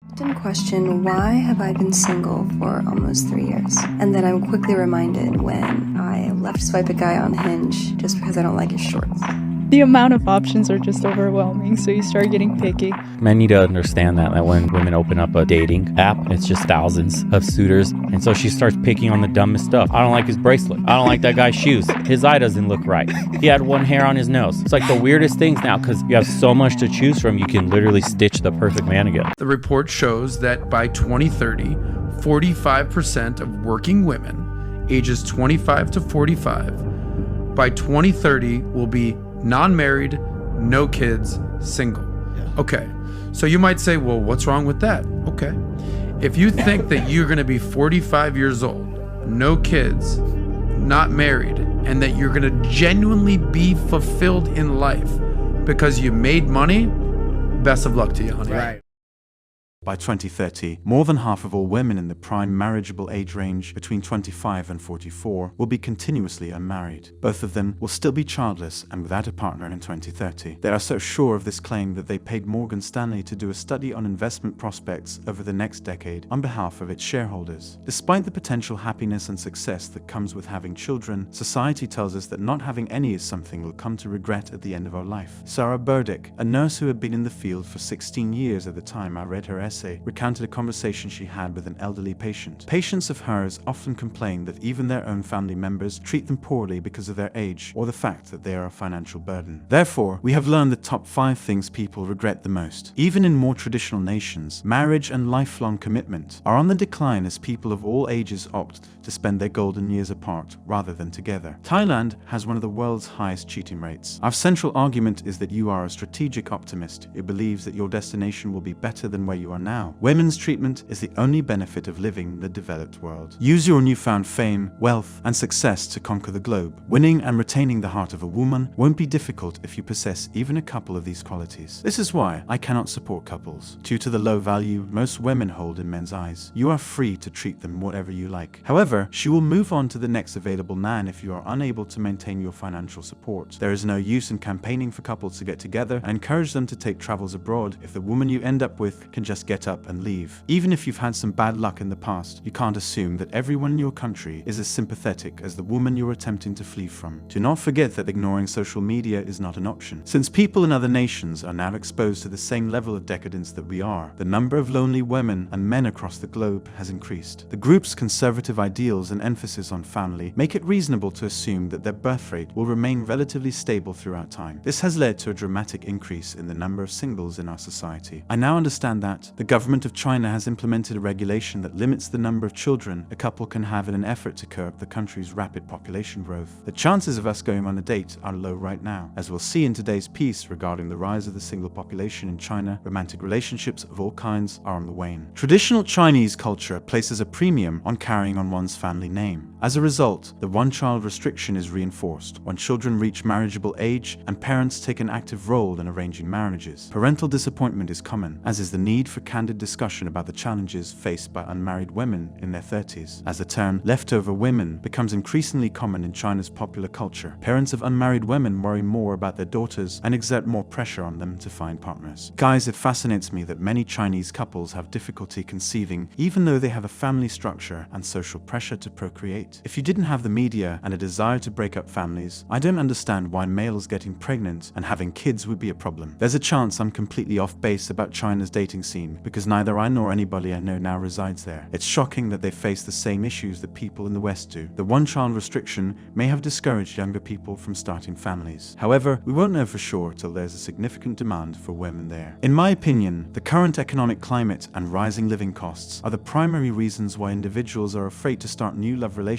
Often question, why have I been single for almost 3 years? And then I'm quickly reminded when I left swipe a guy on Hinge just because I don't like his shorts. The amount of options are just overwhelming, so you start getting picky. Men need to understand that when women open up a dating app, it's just thousands of suitors. And so she starts picking on the dumbest stuff. I don't like his bracelet. I don't like that guy's shoes. His eye doesn't look right. He had one hair on his nose. It's like the weirdest things now because you have so much to choose from. You can literally stitch the perfect man together. The report shows that by 2030, 45% of working women ages 25 to 45 by 2030 will be non-married, no kids, single. Okay, so you might say, well, what's wrong with that? Okay, if you think that you're going to be 45 years old, no kids, not married, and that you're going to genuinely be fulfilled in life because you made money, best of luck to you, honey. Right. By 2030, more than half of all women in the prime marriageable age range between 25 and 44 will be continuously unmarried. Both of them will still be childless and without a partner in 2030. They are so sure of this claim that they paid Morgan Stanley to do a study on investment prospects over the next decade on behalf of its shareholders. Despite the potential happiness and success that comes with having children, society tells us that not having any is something we'll come to regret at the end of our life. Sarah Burdick, a nurse who had been in the field for 16 years at the time I read her essay, recounted a conversation she had with an elderly patient. Patients of hers often complain that even their own family members treat them poorly because of their age or the fact that they are a financial burden. Therefore, we have learned the top 5 things people regret the most. Even in more traditional nations, marriage and lifelong commitment are on the decline as people of all ages opt to spend their golden years apart rather than together. Thailand has one of the world's highest cheating rates. Our central argument is that you are a strategic optimist who believes that your destination will be better than where you are now. Women's treatment is the only benefit of living in the developed world. Use your newfound fame, wealth, and success to conquer the globe. Winning and retaining the heart of a woman won't be difficult if you possess even a couple of these qualities. This is why I cannot support couples. Due to the low value most women hold in men's eyes, you are free to treat them whatever you like. However, she will move on to the next available man if you are unable to maintain your financial support. There is no use in campaigning for couples to get together and encourage them to take travels abroad if the woman you end up with can just get up and leave. Even if you've had some bad luck in the past, you can't assume that everyone in your country is as sympathetic as the woman you're attempting to flee from. Do not forget that ignoring social media is not an option. Since people in other nations are now exposed to the same level of decadence that we are, the number of lonely women and men across the globe has increased. The group's conservative ideals and emphasis on family make it reasonable to assume that their birth rate will remain relatively stable throughout time. This has led to a dramatic increase in the number of singles in our society. I now understand that the government of China has implemented a regulation that limits the number of children a couple can have in an effort to curb the country's rapid population growth. The chances of us going on a date are low right now. As we'll see in today's piece regarding the rise of the single population in China, romantic relationships of all kinds are on the wane. Traditional Chinese culture places a premium on carrying on one's family name. As a result, the one-child restriction is reinforced when children reach marriageable age and parents take an active role in arranging marriages. Parental disappointment is common, as is the need for candid discussion about the challenges faced by unmarried women in their 30s. As the term leftover women becomes increasingly common in China's popular culture, parents of unmarried women worry more about their daughters and exert more pressure on them to find partners. Guys, it fascinates me that many Chinese couples have difficulty conceiving even though they have a family structure and social pressure to procreate. If you didn't have the media and a desire to break up families, I don't understand why males getting pregnant and having kids would be a problem. There's a chance I'm completely off base about China's dating scene because neither I nor anybody I know now resides there. It's shocking that they face the same issues that people in the West do. The one-child restriction may have discouraged younger people from starting families. However, we won't know for sure till there's a significant demand for women there. In my opinion, the current economic climate and rising living costs are the primary reasons why individuals are afraid to start new love relationships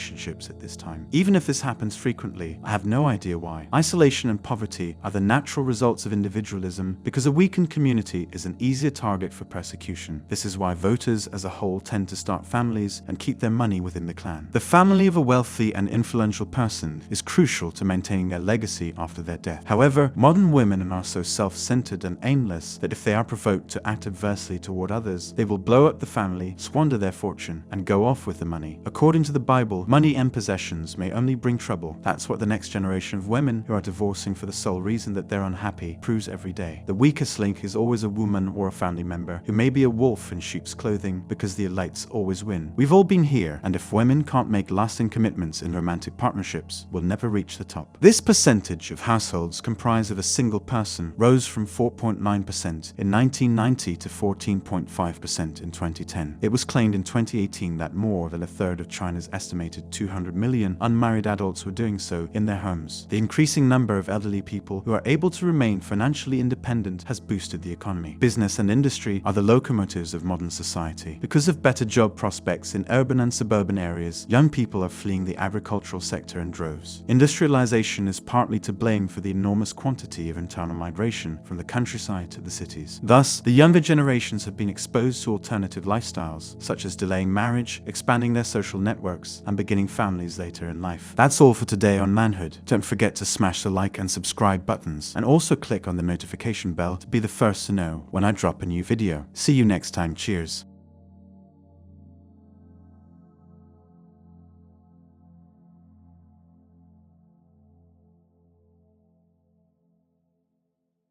at this time. Even if this happens frequently, I have no idea why. Isolation and poverty are the natural results of individualism because a weakened community is an easier target for persecution. This is why voters as a whole tend to start families and keep their money within the clan. The family of a wealthy and influential person is crucial to maintaining their legacy after their death. However, modern women are so self-centered and aimless that if they are provoked to act adversely toward others, they will blow up the family, squander their fortune, and go off with the money. According to the Bible, money and possessions may only bring trouble. That's what the next generation of women who are divorcing for the sole reason that they're unhappy proves every day. The weakest link is always a woman or a family member who may be a wolf in sheep's clothing because the elites always win. We've all been here, and if women can't make lasting commitments in romantic partnerships, we'll never reach the top. This percentage of households comprised of a single person rose from 4.9% in 1990 to 14.5% in 2010. It was claimed in 2018 that more than a third of China's estimated 200 million unmarried adults were doing so in their homes. The increasing number of elderly people who are able to remain financially independent has boosted the economy. Business and industry are the locomotives of modern society. Because of better job prospects in urban and suburban areas, young people are fleeing the agricultural sector in droves. Industrialization is partly to blame for the enormous quantity of internal migration from the countryside to the cities. Thus, the younger generations have been exposed to alternative lifestyles, such as delaying marriage, expanding their social networks, and beginning families later in life. That's all for today on Manhood. Don't forget to smash the like and subscribe buttons, and also click on the notification bell to be the first to know when I drop a new video. See you next time. Cheers.